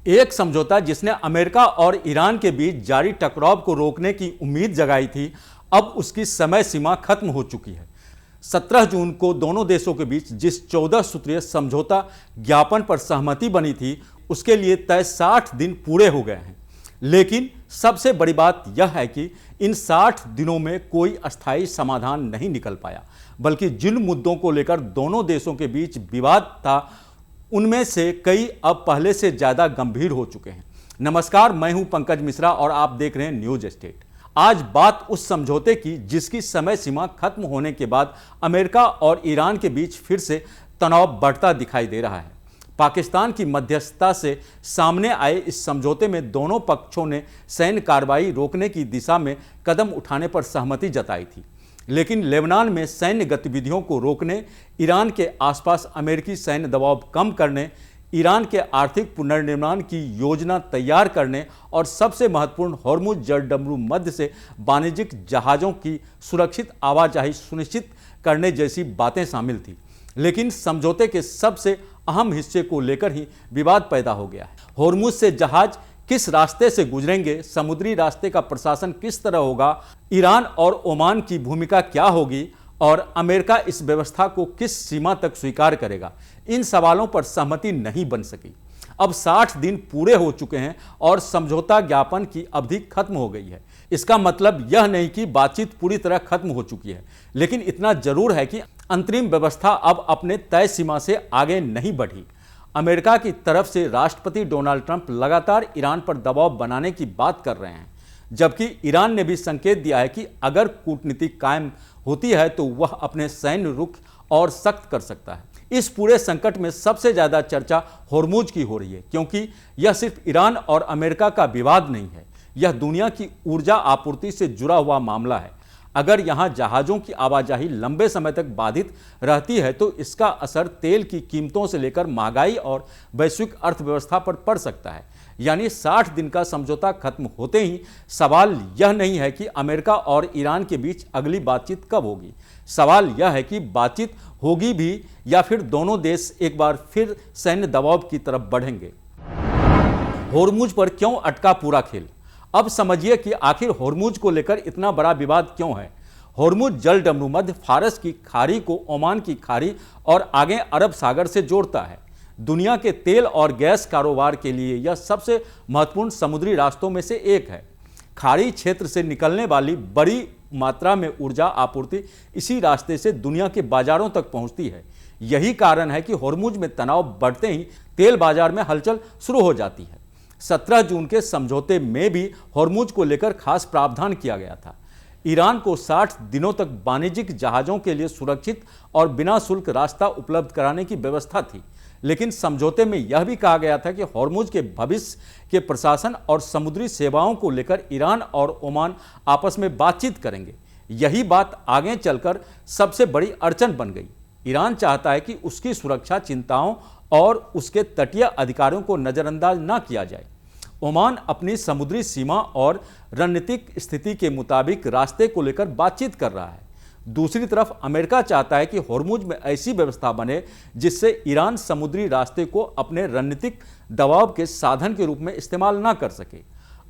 एक समझौता जिसने अमेरिका और ईरान के बीच जारी टकराव को रोकने की उम्मीद जगाई थी, अब उसकी समय सीमा खत्म हो चुकी है। 17 जून को दोनों देशों के बीच जिस 14 सूत्रीय समझौता ज्ञापन पर सहमति बनी थी, उसके लिए तय 60 दिन पूरे हो गए हैं। लेकिन सबसे बड़ी बात यह है कि इन 60 दिनों में कोई अस्थायी समाधान नहीं निकल पाया, बल्कि जिन मुद्दों को लेकर दोनों देशों के बीच विवाद था, उनमें से कई अब पहले से ज्यादा गंभीर हो चुके हैं। नमस्कार, मैं हूं पंकज मिश्रा और आप देख रहे हैं न्यूज स्टेट। आज बात उस समझौते की जिसकी समय सीमा खत्म होने के बाद अमेरिका और ईरान के बीच फिर से तनाव बढ़ता दिखाई दे रहा है। पाकिस्तान की मध्यस्थता से सामने आए इस समझौते में दोनों पक्षों ने सैन्य कार्रवाई रोकने की दिशा में कदम उठाने पर सहमति जताई थी, लेकिन लेबनान में सैन्य गतिविधियों को रोकने, ईरान के आसपास अमेरिकी सैन्य दबाव कम करने, ईरान के आर्थिक पुनर्निर्माण की योजना तैयार करने और सबसे महत्वपूर्ण हॉर्मुज जलडमरू मध्य से वाणिज्यिक जहाज़ों की सुरक्षित आवाजाही सुनिश्चित करने जैसी बातें शामिल थी। लेकिन समझौते के सबसे अहम हिस्से को लेकर ही विवाद पैदा हो गया है। हॉर्मुज से जहाज किस रास्ते से गुजरेंगे, समुद्री रास्ते का प्रशासन किस तरह होगा, ईरान और ओमान की भूमिका क्या होगी और अमेरिका इस व्यवस्था को किस सीमा तक स्वीकार करेगा, इन सवालों पर सहमति नहीं बन सकी। अब 60 दिन पूरे हो चुके हैं और समझौता ज्ञापन की अवधि खत्म हो गई है। इसका मतलब यह नहीं कि बातचीत पूरी तरह खत्म हो चुकी है, लेकिन इतना जरूर है कि अंतरिम व्यवस्था अब अपने तय सीमा से आगे नहीं बढ़ी। अमेरिका की तरफ से राष्ट्रपति डोनाल्ड ट्रंप लगातार ईरान पर दबाव बनाने की बात कर रहे हैं, जबकि ईरान ने भी संकेत दिया है कि अगर कूटनीति कायम होती है तो वह अपने सैन्य रुख और सख्त कर सकता है। इस पूरे संकट में सबसे ज्यादा चर्चा हॉर्मुज की हो रही है, क्योंकि यह सिर्फ ईरान और अमेरिका का विवाद नहीं है, यह दुनिया की ऊर्जा आपूर्ति से जुड़ा हुआ मामला है। अगर यहां जहाज़ों की आवाजाही लंबे समय तक बाधित रहती है तो इसका असर तेल की कीमतों से लेकर महंगाई और वैश्विक अर्थव्यवस्था पर पड़ सकता है। यानी 60 दिन का समझौता खत्म होते ही सवाल यह नहीं है कि अमेरिका और ईरान के बीच अगली बातचीत कब होगी, सवाल यह है कि बातचीत होगी भी या फिर दोनों देश एक बार फिर सैन्य दबाव की तरफ बढ़ेंगे। हॉर्मुज पर क्यों अटका पूरा खेल? अब समझिए कि आखिर हॉर्मुज को लेकर इतना बड़ा विवाद क्यों है। हॉर्मुज जलडमरू मध्य फारस की खाड़ी को ओमान की खाड़ी और आगे अरब सागर से जोड़ता है। दुनिया के तेल और गैस कारोबार के लिए यह सबसे महत्वपूर्ण समुद्री रास्तों में से एक है। खाड़ी क्षेत्र से निकलने वाली बड़ी मात्रा में ऊर्जा आपूर्ति इसी रास्ते से दुनिया के बाजारों तक पहुंचती है। यही कारण है कि हॉर्मुज में तनाव बढ़ते ही तेल बाजार में हलचल शुरू हो जाती है। 17 जून के समझौते में भी हॉर्मुज को लेकर खास प्रावधान किया गया था। ईरान को 60 दिनों तक वाणिज्यिक जहाज़ों के लिए सुरक्षित और बिना शुल्क रास्ता उपलब्ध कराने की व्यवस्था थी, लेकिन समझौते में यह भी कहा गया था कि हॉर्मुज के भविष्य के प्रशासन और समुद्री सेवाओं को लेकर ईरान और ओमान आपस में बातचीत करेंगे। यही बात आगे चलकर सबसे बड़ी अड़चन बन गई। ईरान चाहता है कि उसकी सुरक्षा चिंताओं और उसके तटीय अधिकारों को नज़रअंदाज न किया जाए। ओमान अपनी समुद्री सीमा और रणनीतिक स्थिति के मुताबिक रास्ते को लेकर बातचीत कर रहा है। दूसरी तरफ अमेरिका चाहता है कि हॉर्मुज में ऐसी व्यवस्था बने जिससे ईरान समुद्री रास्ते को अपने रणनीतिक दबाव के साधन के रूप में इस्तेमाल न कर सके।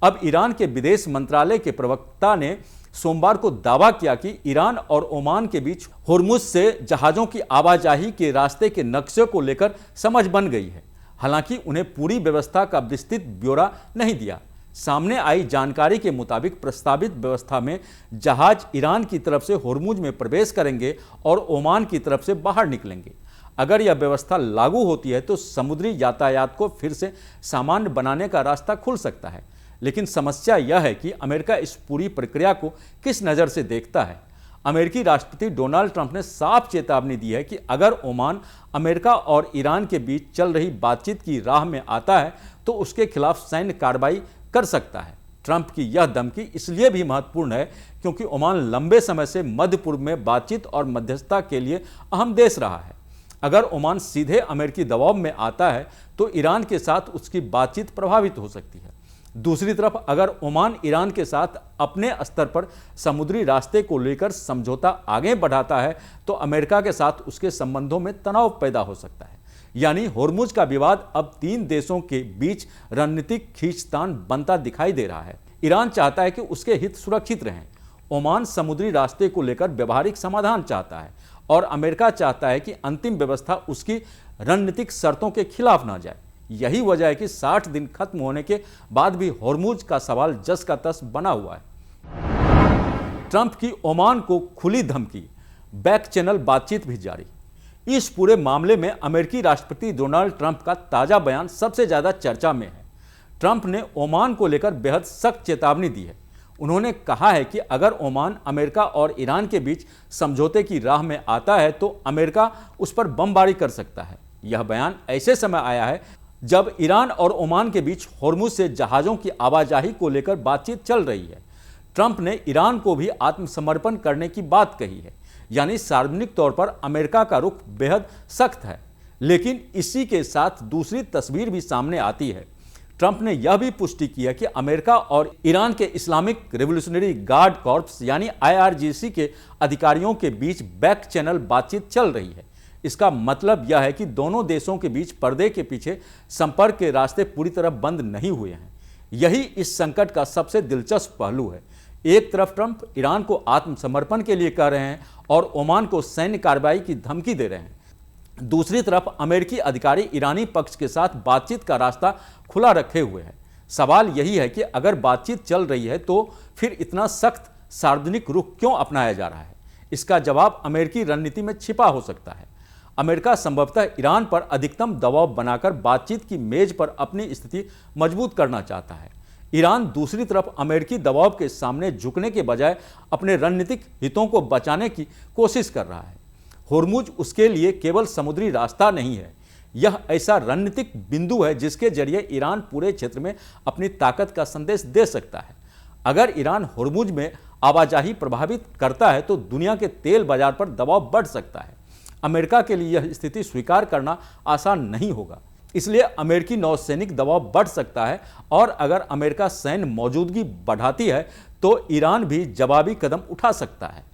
अब ईरान के विदेश मंत्रालय के प्रवक्ता ने सोमवार को दावा किया कि ईरान और ओमान के बीच हॉर्मुज से जहाज़ों की आवाजाही के रास्ते के नक्शे को लेकर समझ बन गई है। हालांकि उन्हें पूरी व्यवस्था का विस्तृत ब्यौरा नहीं दिया। सामने आई जानकारी के मुताबिक प्रस्तावित व्यवस्था में जहाज ईरान की तरफ से हॉर्मुज में प्रवेश करेंगे और ओमान की तरफ से बाहर निकलेंगे। अगर यह व्यवस्था लागू होती है तो समुद्री यातायात को फिर से सामान्य बनाने का रास्ता खुल सकता है, लेकिन समस्या यह है कि अमेरिका इस पूरी प्रक्रिया को किस नज़र से देखता है। अमेरिकी राष्ट्रपति डोनाल्ड ट्रंप ने साफ चेतावनी दी है कि अगर ओमान अमेरिका और ईरान के बीच चल रही बातचीत की राह में आता है तो उसके खिलाफ सैन्य कार्रवाई कर सकता है। ट्रंप की यह धमकी इसलिए भी महत्वपूर्ण है क्योंकि ओमान लंबे समय से मध्य पूर्व में बातचीत और मध्यस्थता के लिए अहम देश रहा है। अगर ओमान सीधे अमेरिकी दबाव में आता है तो ईरान के साथ उसकी बातचीत प्रभावित हो सकती है। दूसरी तरफ अगर ओमान ईरान के साथ अपने स्तर पर समुद्री रास्ते को लेकर समझौता आगे बढ़ाता है तो अमेरिका के साथ उसके संबंधों में तनाव पैदा हो सकता है। यानी होर्मुज का विवाद अब तीन देशों के बीच रणनीतिक खींचतान बनता दिखाई दे रहा है। ईरान चाहता है कि उसके हित सुरक्षित रहें, ओमान समुद्री रास्ते को लेकर व्यवहारिक समाधान चाहता है और अमेरिका चाहता है कि अंतिम व्यवस्था उसकी रणनीतिक शर्तों के खिलाफ ना जाए। यही वजह है कि 60 दिन खत्म होने के बाद भी होर्मुज का सवाल जस का तस बना हुआ है। ट्रंप की ओमान को खुली धमकी, बैक चैनल बातचीत भी जारी। इस पूरे मामले में अमेरिकी राष्ट्रपति डोनाल्ड ट्रंप का ताजा बयान सबसे ज्यादा चर्चा में है। ट्रंप ने ओमान को लेकर बेहद सख्त चेतावनी दी है। उन्होंने कहा है कि अगर ओमान अमेरिका और ईरान के बीच समझौते की राह में आता है तो अमेरिका उस पर बमबारी कर सकता है। यह बयान ऐसे समय आया है जब ईरान और ओमान के बीच होर्मुज से जहाज़ों की आवाजाही को लेकर बातचीत चल रही है। ट्रंप ने ईरान को भी आत्मसमर्पण करने की बात कही है, यानी सार्वजनिक तौर पर अमेरिका का रुख बेहद सख्त है। लेकिन इसी के साथ दूसरी तस्वीर भी सामने आती है। ट्रंप ने यह भी पुष्टि की है कि अमेरिका और ईरान के इस्लामिक रिवोल्यूशनरी गार्ड कॉर्प्स यानी IRGC के अधिकारियों के बीच बैक चैनल बातचीत चल रही है। इसका मतलब यह है कि दोनों देशों के बीच पर्दे के पीछे संपर्क के रास्ते पूरी तरह बंद नहीं हुए हैं। यही इस संकट का सबसे दिलचस्प पहलू है। एक तरफ ट्रंप ईरान को आत्मसमर्पण के लिए कह रहे हैं और ओमान को सैन्य कार्रवाई की धमकी दे रहे हैं। दूसरी तरफ अमेरिकी अधिकारी ईरानी पक्ष के साथ बातचीत का रास्ता खुला रखे हुए हैं। सवाल यही है कि अगर बातचीत चल रही है तो फिर इतना सख्त सार्वजनिक रुख क्यों अपनाया जा रहा है? इसका जवाब अमेरिकी रणनीति में छिपा हो सकता है। अमेरिका संभवतः ईरान पर अधिकतम दबाव बनाकर बातचीत की मेज पर अपनी स्थिति मजबूत करना चाहता है। ईरान दूसरी तरफ अमेरिकी दबाव के सामने झुकने के बजाय अपने रणनीतिक हितों को बचाने की कोशिश कर रहा है। होर्मुज उसके लिए केवल समुद्री रास्ता नहीं है, यह ऐसा रणनीतिक बिंदु है जिसके जरिए ईरान पूरे क्षेत्र में अपनी ताकत का संदेश दे सकता है। अगर ईरान होर्मुज में आवाजाही प्रभावित करता है तो दुनिया के तेल बाजार पर दबाव बढ़ सकता है। अमेरिका के लिए यह स्थिति स्वीकार करना आसान नहीं होगा, इसलिए अमेरिकी नौसैनिक दबाव बढ़ सकता है और अगर अमेरिका सैन्य मौजूदगी बढ़ाती है तो ईरान भी जवाबी कदम उठा सकता है।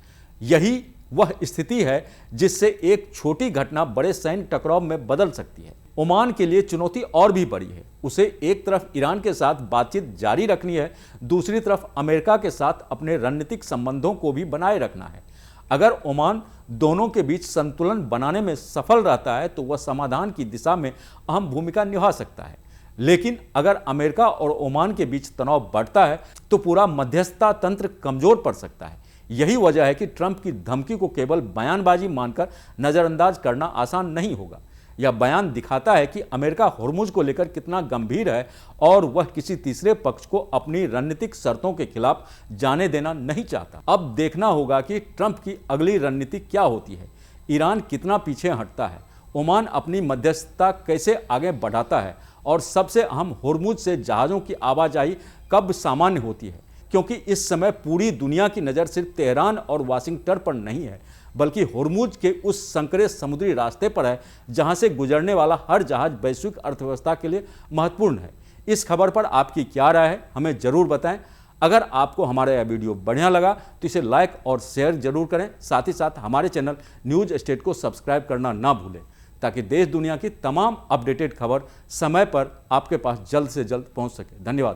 यही वह स्थिति है जिससे एक छोटी घटना बड़े सैन्य टकराव में बदल सकती है। ओमान के लिए चुनौती और भी बड़ी है। उसे एक तरफ ईरान के साथ बातचीत जारी रखनी है, दूसरी तरफ अमेरिका के साथ अपने रणनीतिक संबंधों को भी बनाए रखना है। अगर ओमान दोनों के बीच संतुलन बनाने में सफल रहता है तो वह समाधान की दिशा में अहम भूमिका निभा सकता है। लेकिन अगर अमेरिका और ओमान के बीच तनाव बढ़ता है तो पूरा मध्यस्थता तंत्र कमजोर पड़ सकता है। यही वजह है कि ट्रंप की धमकी को केवल बयानबाजी मानकर नज़रअंदाज करना आसान नहीं होगा। यह बयान दिखाता है कि अमेरिका होर्मुज को लेकर कितना गंभीर है और वह किसी तीसरे पक्ष को अपनी रणनीतिक शर्तों के खिलाफ जाने देना नहीं चाहता। अब देखना होगा कि ट्रंप की अगली रणनीति क्या होती है। ईरान कितना पीछे हटता है, ओमान अपनी मध्यस्थता कैसे आगे बढ़ाता है और सबसे अहम होर्मुज से जहाज़ों की आवाजाही कब सामान्य होती है, क्योंकि इस समय पूरी दुनिया की नज़र सिर्फ तेहरान और वाशिंगटन पर नहीं है बल्कि होर्मुज के उस संकरे समुद्री रास्ते पर है जहां से गुजरने वाला हर जहाज वैश्विक अर्थव्यवस्था के लिए महत्वपूर्ण है। इस खबर पर आपकी क्या राय है, हमें जरूर बताएं। अगर आपको हमारा यह वीडियो बढ़िया लगा तो इसे लाइक और शेयर जरूर करें। साथ ही साथ हमारे चैनल न्यूज स्टेट को सब्सक्राइब करना ना भूलें ताकि देश दुनिया की तमाम अपडेटेड खबर समय पर आपके पास जल्द से जल्द पहुंच सके। धन्यवाद।